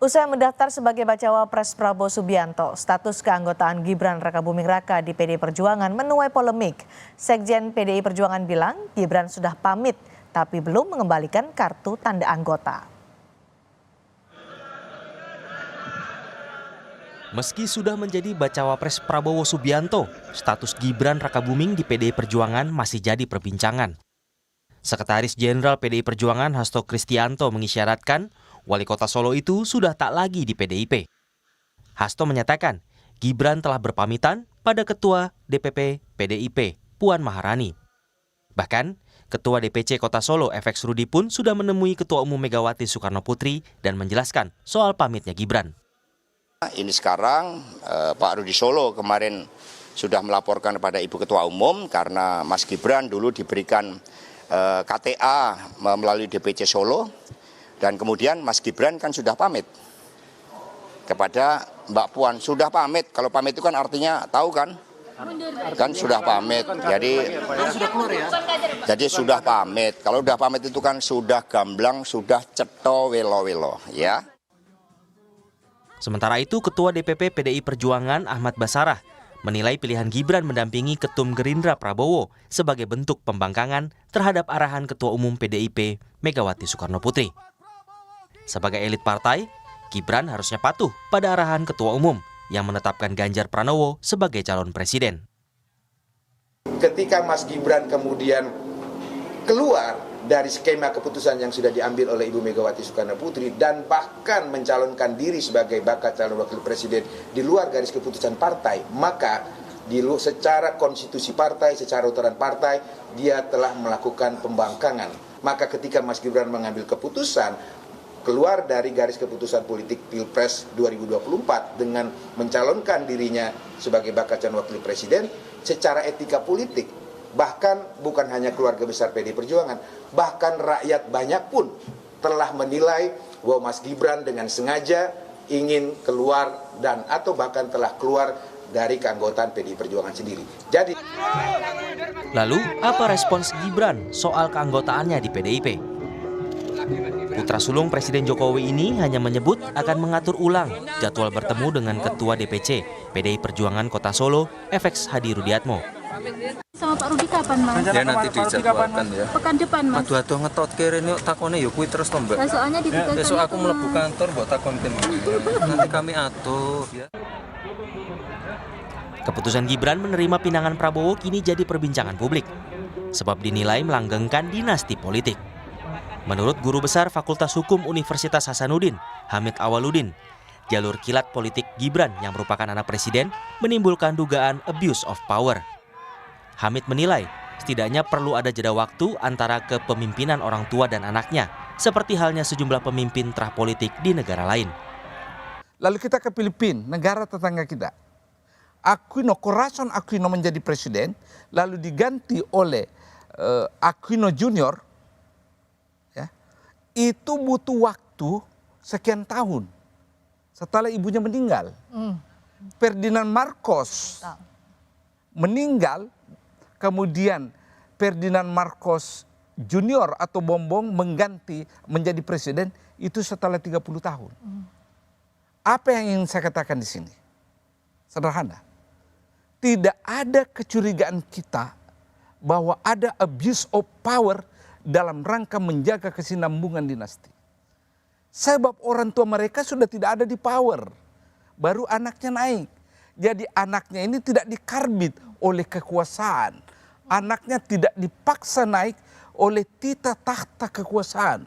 Usai mendaftar sebagai bacawa pres Prabowo Subianto, status keanggotaan Gibran Rakabuming Raka di PDI Perjuangan menuai polemik. Sekjen PDI Perjuangan bilang Gibran sudah pamit, tapi belum mengembalikan kartu tanda anggota. Meski sudah menjadi bacawa pres Prabowo Subianto, status Gibran Rakabuming di PDI Perjuangan masih jadi perbincangan. Sekretaris Jenderal PDI Perjuangan Hasto Kristianto mengisyaratkan Wali Kota Solo itu sudah tak lagi di PDIP. Hasto menyatakan Gibran telah berpamitan pada Ketua DPP PDIP Puan Maharani. Bahkan, Ketua DPC Kota Solo FX Rudi pun sudah menemui Ketua Umum Megawati Soekarno Putri dan menjelaskan soal pamitnya Gibran. Ini sekarang Pak Rudi Solo kemarin sudah melaporkan kepada Ibu Ketua Umum karena Mas Gibran dulu diberikan KTA melalui DPC Solo. Dan kemudian Mas Gibran kan sudah pamit kepada Mbak Puan. Sudah pamit, kalau pamit itu kan artinya tahu kan? Kan sudah pamit, jadi sudah pamit. Kalau sudah pamit itu kan sudah gamblang, sudah ceto welo-welo ya. Sementara itu Ketua DPP PDI Perjuangan Ahmad Basarah menilai pilihan Gibran mendampingi Ketum Gerindra Prabowo sebagai bentuk pembangkangan terhadap arahan Ketua Umum PDIP Megawati Soekarno Putri. Sebagai elit partai, Gibran harusnya patuh pada arahan Ketua Umum yang menetapkan Ganjar Pranowo sebagai calon presiden. Ketika Mas Gibran kemudian keluar dari skema keputusan yang sudah diambil oleh Ibu Megawati Soekarno Putri dan bahkan mencalonkan diri sebagai bakal calon wakil presiden di luar garis keputusan partai, maka secara konstitusi partai, secara aturan partai, dia telah melakukan pembangkangan. Maka ketika Mas Gibran mengambil keputusan keluar dari garis keputusan politik Pilpres 2024 dengan mencalonkan dirinya sebagai bakal calon wakil presiden, secara etika politik, bahkan bukan hanya keluarga besar PDI Perjuangan, bahkan rakyat banyak pun telah menilai bahwa Mas Gibran dengan sengaja ingin keluar dan atau bahkan telah keluar dari keanggotaan PDI Perjuangan sendiri. Jadi, lalu apa respons Gibran soal keanggotaannya di PDIP? Putra sulung Presiden Jokowi ini hanya menyebut akan mengatur ulang jadwal bertemu dengan Ketua DPC PDI Perjuangan Kota Solo FX Hadi Rudiatmo. Sama Pak Rudi kapan, Mas? Ya nanti dijadwalkan ya. Pekan depan, Mas. Aduh ngetot kene takone ya kuwi terus to, Mbak. Nah, soalnya di Besok aku mlebu kantor mbok takonke. Nanti kami atur ya. Keputusan Gibran menerima pinangan Prabowo kini jadi perbincangan publik, sebab dinilai melanggengkan dinasti politik. Menurut Guru Besar Fakultas Hukum Universitas Hasanuddin, Hamid Awaludin, jalur kilat politik Gibran yang merupakan anak presiden menimbulkan dugaan abuse of power. Hamid menilai setidaknya perlu ada jeda waktu antara kepemimpinan orang tua dan anaknya, seperti halnya sejumlah pemimpin terah politik di negara lain. Lalu kita ke Filipina, negara tetangga kita. Corazon Aquino menjadi presiden, lalu diganti oleh Aquino Junior. Ya, itu butuh waktu sekian tahun setelah ibunya meninggal. Ferdinand Marcos meninggal, kemudian Ferdinand Marcos Junior atau Bongbong mengganti menjadi presiden itu setelah 30 tahun. Apa yang ingin saya katakan di sini? Sederhana. Tidak ada kecurigaan kita bahwa ada abuse of power dalam rangka menjaga kesinambungan dinasti. Sebab orang tua mereka sudah tidak ada di power. Baru anaknya naik. Jadi anaknya ini tidak dikarbit oleh kekuasaan. Anaknya tidak dipaksa naik oleh tita tahta kekuasaan.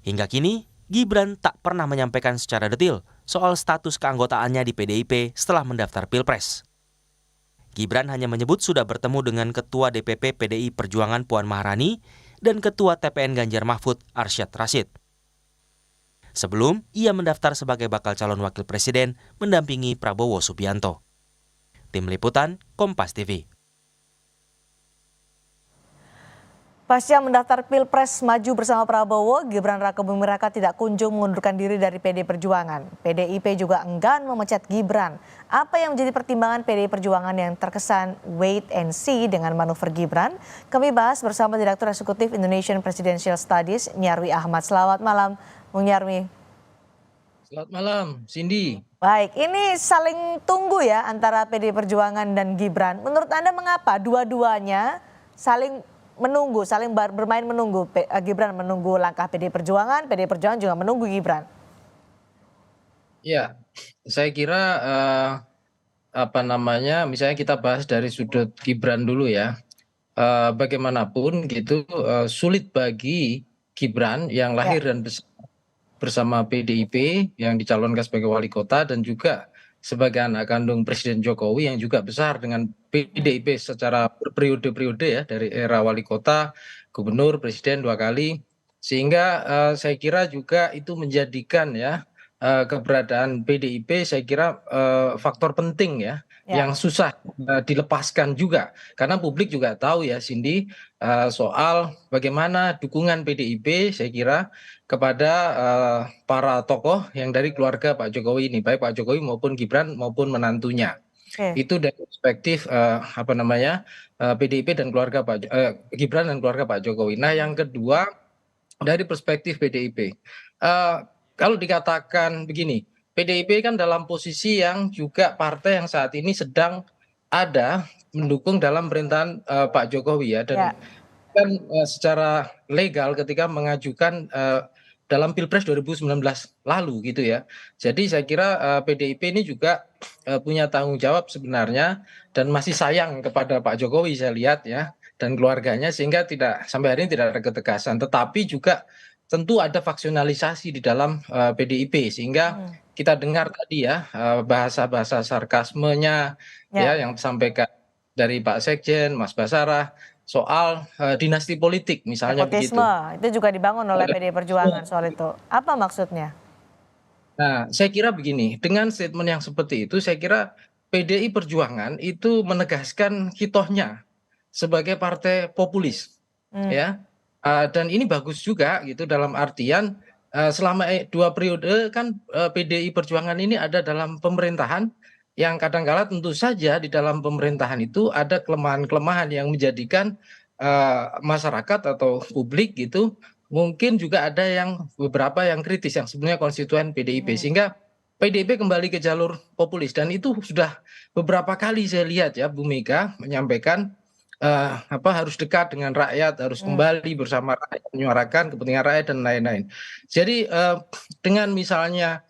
Hingga kini, Gibran tak pernah menyampaikan secara detail soal status keanggotaannya di PDIP setelah mendaftar Pilpres. Gibran hanya menyebut sudah bertemu dengan Ketua DPP PDI Perjuangan Puan Maharani dan Ketua TPN Ganjar Mahfud Arsyad Rashid. Sebelum ia mendaftar sebagai bakal calon wakil presiden mendampingi Prabowo Subianto. Tim Liputan, Kompas TV. Pasca mendaftar Pilpres maju bersama Prabowo, Gibran Rakabuming Raka tidak kunjung mengundurkan diri dari PDI Perjuangan. PDIP juga enggan memecat Gibran. Apa yang menjadi pertimbangan PDI Perjuangan yang terkesan wait and see dengan manuver Gibran? Kami bahas bersama Direktur Eksekutif Indonesian Presidential Studies, Nyarwi Ahmad. Selamat malam, Bung Nyarwi. Selamat malam, Cindy. Baik, ini saling tunggu ya antara PDI Perjuangan dan Gibran. Menurut Anda mengapa dua-duanya saling menunggu, saling bermain menunggu? Gibran menunggu langkah PDI Perjuangan juga menunggu Gibran. Ya, saya kira misalnya kita bahas dari sudut Gibran dulu ya. Bagaimanapun gitu sulit bagi Gibran yang Ya, lahir dan besar bersama PDIP yang dicalonkan sebagai wali kota dan juga sebagai anak kandung Presiden Jokowi yang juga besar dengan PDIP secara berperiode-periode ya dari era wali kota, gubernur, presiden 2 kali. Sehingga saya kira juga itu menjadikan ya keberadaan PDIP saya kira faktor penting ya ya, yang susah dilepaskan juga karena publik juga tahu ya Cindy soal bagaimana dukungan PDIP saya kira kepada para tokoh yang dari keluarga Pak Jokowi ini, baik Pak Jokowi maupun Gibran maupun menantunya. oke, Itu dari perspektif PDIP dan keluarga Gibran dan keluarga Pak Jokowi. Nah, yang kedua dari perspektif PDIP, kalau dikatakan begini, PDIP kan dalam posisi yang juga partai yang saat ini sedang ada mendukung dalam pemerintahan Pak Jokowi ya dan ya, kan secara legal ketika mengajukan dalam Pilpres 2019 lalu gitu ya. Jadi saya kira PDIP ini juga punya tanggung jawab sebenarnya dan masih sayang kepada Pak Jokowi saya lihat ya dan keluarganya sehingga tidak sampai hari ini tidak ada ketegasan. Tetapi juga tentu ada faksionalisasi di dalam PDIP sehingga kita dengar tadi ya bahasa-bahasa sarkasmenya ya ya. yang disampaikan dari Pak Sekjen, Mas Basarah soal dinasti politik misalnya Nepotisme begitu. itu juga dibangun oleh PDI Perjuangan soal itu. Apa maksudnya? Nah, saya kira begini, dengan statement yang seperti itu, saya kira PDI Perjuangan itu menegaskan hitohnya sebagai partai populis, Hmm, ya. Dan ini bagus juga gitu dalam artian selama 2 periode kan PDI Perjuangan ini ada dalam pemerintahan yang kadangkala tentu saja di dalam pemerintahan itu ada kelemahan-kelemahan yang menjadikan masyarakat atau publik gitu mungkin juga ada yang beberapa yang kritis yang sebenarnya konstituen PDIP sehingga PDIP kembali ke jalur populis dan itu sudah beberapa kali saya lihat ya Bu Mega menyampaikan harus dekat dengan rakyat, harus kembali bersama rakyat, menyuarakan kepentingan rakyat dan lain-lain. Jadi dengan misalnya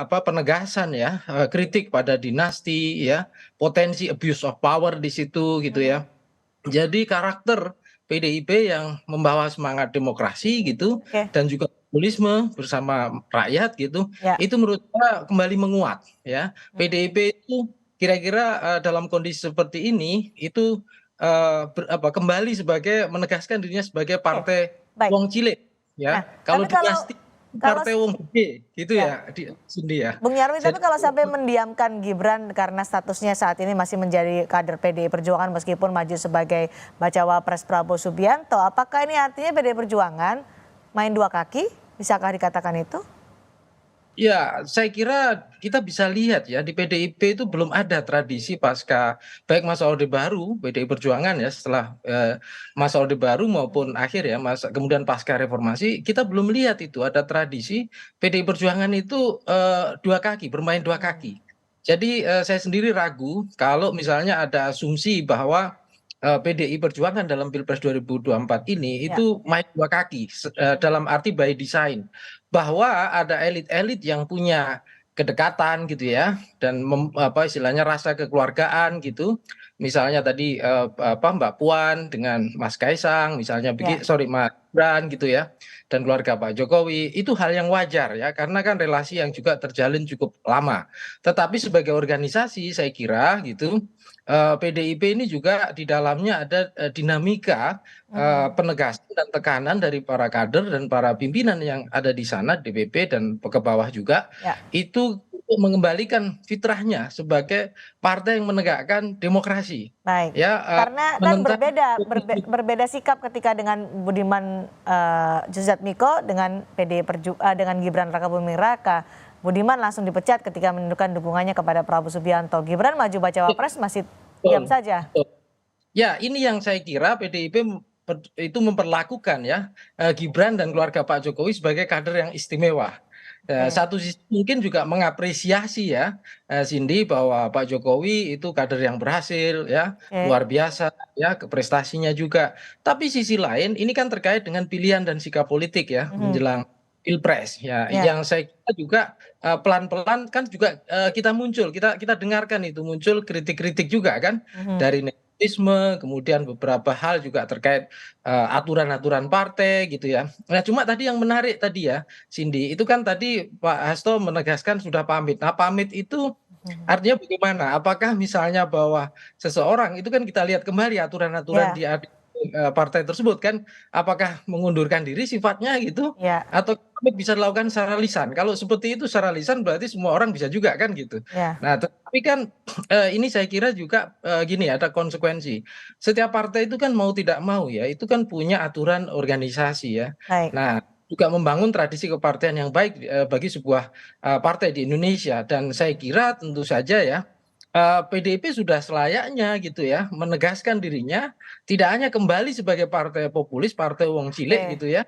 penegasan ya kritik pada dinasti ya, potensi abuse of power di situ gitu ya. Jadi karakter PDIP yang membawa semangat demokrasi gitu oke, dan juga populisme bersama rakyat gitu, ya. itu menurut saya kembali menguat ya. PDIP itu kira-kira dalam kondisi seperti ini itu kembali sebagai menegaskan dirinya sebagai Oke, partai baik. wong cilik Nah, ya. Kalau tapi kalau dinasti kalau partai wong gede gitu ya, ya di Sindi ya. Bung Nyarwi, tapi Jadi kalau sampai mendiamkan Gibran karena statusnya saat ini masih menjadi kader PDI Perjuangan meskipun maju sebagai bacawa pres Prabowo Subianto, apakah ini artinya PDI Perjuangan main dua kaki? Bisakah dikatakan itu? ya, saya kira kita bisa lihat ya di PDIP itu belum ada tradisi pasca baik masa Orde Baru PDI Perjuangan ya setelah masa Orde Baru maupun akhir ya kemudian pasca reformasi kita belum lihat itu ada tradisi PDI Perjuangan itu 2 kaki bermain 2 kaki. Jadi saya sendiri ragu kalau misalnya ada asumsi bahwa PDI Perjuangan dalam Pilpres 2024 ini Ya, itu main 2 kaki dalam arti by design bahwa ada elit-elit yang punya kedekatan gitu ya dan istilahnya rasa kekeluargaan gitu misalnya tadi Mbak Puan dengan Mas Kaisang misalnya ya, Mas Gibran gitu ya dan keluarga Pak Jokowi itu hal yang wajar ya karena kan relasi yang juga terjalin cukup lama tetapi sebagai organisasi saya kira gitu PDIP ini juga di dalamnya ada dinamika penegasan dan tekanan dari para kader dan para pimpinan yang ada di sana DPP dan ke bawah juga ya. itu untuk mengembalikan fitrahnya sebagai partai yang menegakkan demokrasi Baik. ya Karena kan berbeda sikap ketika dengan Budiman Sujatmiko dengan dengan Gibran Rakabuming Raka. Budiman langsung dipecat ketika menunjukkan dukungannya kepada Prabowo Subianto. Gibran maju bacawa pres masih diam Betul, saja. betul. Ya, ini yang saya kira PDIP itu memperlakukan ya Gibran dan keluarga Pak Jokowi sebagai kader yang istimewa. Satu sisi mungkin juga mengapresiasi ya, Cindy, bahwa Pak Jokowi itu kader yang berhasil ya, Oke. luar biasa ya prestasinya juga. Tapi sisi lain ini kan terkait dengan pilihan dan sikap politik ya menjelang Pilpres ya, Ya. yang saya kira juga pelan-pelan kan juga kita muncul, kita dengarkan itu muncul kritik-kritik juga kan dari nepotisme, kemudian beberapa hal juga terkait aturan-aturan partai gitu ya. Nah, cuma tadi yang menarik tadi ya, Cindy, itu kan tadi Pak Hasto menegaskan sudah pamit. Nah, pamit itu artinya bagaimana? Apakah misalnya bahwa seseorang itu kan kita lihat kembali aturan-aturan Ya. di partai tersebut kan, apakah mengundurkan diri sifatnya gitu, Ya. atau pamit bisa dilakukan secara lisan? Kalau seperti itu secara lisan berarti semua orang bisa juga kan gitu. Ya. Nah, tapi kan ini saya kira juga gini ada konsekuensi. Setiap partai itu kan mau tidak mau ya, itu kan punya aturan organisasi ya. Baik. Nah, juga membangun tradisi kepartean yang baik bagi sebuah partai di Indonesia, dan saya kira tentu saja ya PDIP sudah selayaknya gitu ya menegaskan dirinya tidak hanya kembali sebagai partai populis, partai wong cilik Oke. gitu ya,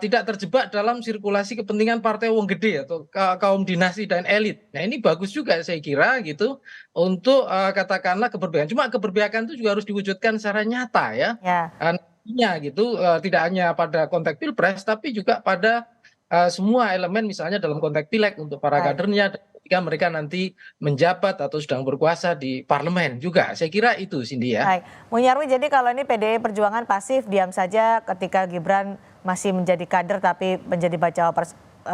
tidak terjebak dalam sirkulasi kepentingan partai wong gede atau kaum dinasti dan elit. Nah, ini bagus juga saya kira gitu untuk katakanlah keberpihakan. Cuma keberpihakan itu juga harus diwujudkan secara nyata ya. Ya. Nantinya gitu tidak hanya pada konteks Pilpres tapi juga pada semua elemen misalnya dalam konteks pileg untuk para Baik. kadernya dan ketika mereka nanti menjabat atau sedang berkuasa di parlemen juga. Saya kira itu Cindy ya. Baik, Bung Nyarwi, jadi kalau ini PDI Perjuangan pasif diam saja ketika Gibran masih menjadi kader tapi menjadi bacawa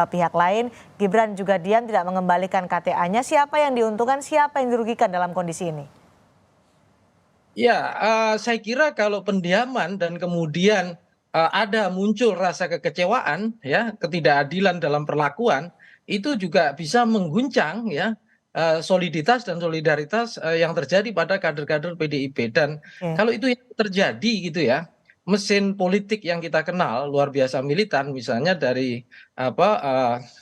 pihak lain, Gibran juga diam tidak mengembalikan KTA-nya. Siapa yang diuntungkan, siapa yang dirugikan dalam kondisi ini? Ya, saya kira kalau pendiaman dan kemudian ada muncul rasa kekecewaan ya, ketidakadilan dalam perlakuan, itu juga bisa mengguncang ya soliditas dan solidaritas yang terjadi pada kader-kader PDIP. Dan Oke. kalau itu yang terjadi gitu ya, mesin politik yang kita kenal luar biasa militan, misalnya dari apa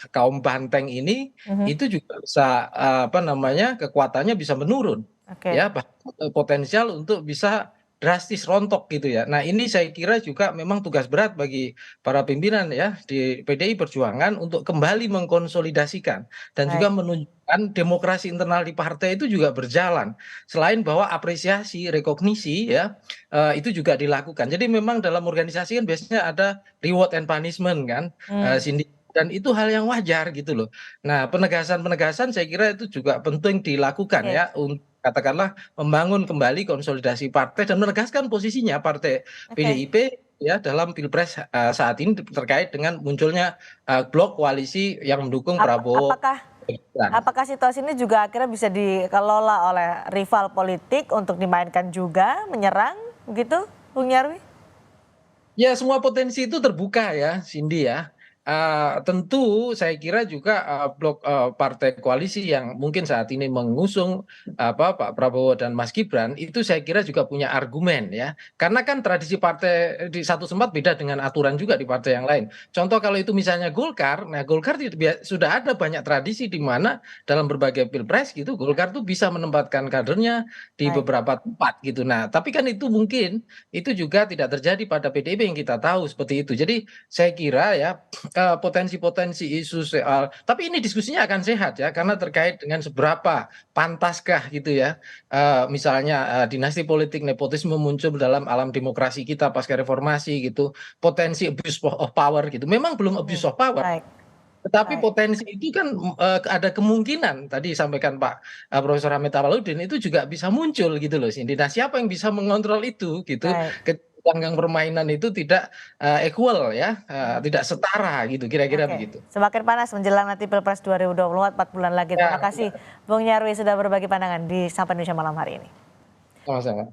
kaum banteng ini, itu juga bisa apa namanya kekuatannya bisa menurun Oke. ya, bahkan potensial untuk bisa drastis rontok gitu ya. Nah, ini saya kira juga memang tugas berat bagi para pimpinan ya di PDI Perjuangan untuk kembali mengkonsolidasikan dan juga Baik. menunjukkan demokrasi internal di partai itu juga berjalan. Selain bahwa apresiasi, rekognisi ya itu juga dilakukan. Jadi memang dalam organisasi kan biasanya ada reward and punishment kan, Cindy. Dan itu hal yang wajar gitu loh. Nah, penegasan-penegasan saya kira itu juga penting dilakukan Oke. ya untuk katakanlah membangun kembali konsolidasi partai dan menegaskan posisinya partai Oke. PDIP ya dalam Pilpres saat ini terkait dengan munculnya blok koalisi yang mendukung Prabowo Apakah Gibran. apakah situasi ini juga akhirnya bisa dikelola oleh rival politik untuk dimainkan juga, menyerang begitu, Bung Nyarwi? Ya, semua potensi itu terbuka ya, Cindy ya. Tentu saya kira juga blok partai koalisi yang mungkin saat ini mengusung Pak Prabowo dan Mas Gibran itu saya kira juga punya argumen ya. Karena kan tradisi partai di satu tempat beda dengan aturan juga di partai yang lain. Contoh kalau itu misalnya Golkar, nah Golkar sudah ada banyak tradisi di mana dalam berbagai pilpres gitu Golkar tuh bisa menempatkan kadernya di Baik. beberapa tempat gitu. Nah, tapi kan itu mungkin itu juga tidak terjadi pada PDIP yang kita tahu seperti itu. Jadi saya kira ya potensi-potensi isu soal, tapi ini diskusinya akan sehat ya karena terkait dengan seberapa pantaskah gitu ya misalnya dinasti politik nepotisme muncul dalam alam demokrasi kita pasca reformasi gitu, potensi abuse of power gitu, memang belum abuse of power. Baik. Tetapi Baik. potensi itu kan ada kemungkinan tadi sampaikan Pak Profesor Hamid Awaludin itu juga bisa muncul gitu loh Cindy. Nah, siapa yang bisa mengontrol itu gitu Baik. ketika gelanggang permainan itu tidak equal ya, tidak setara gitu kira-kira Oke, begitu. semakin panas menjelang nanti Pilpres 2024, 4 bulan lagi. Ya, Terima kasih Bung Nyarwi sudah berbagi pandangan di Sapa Indonesia malam hari ini. sama-sama.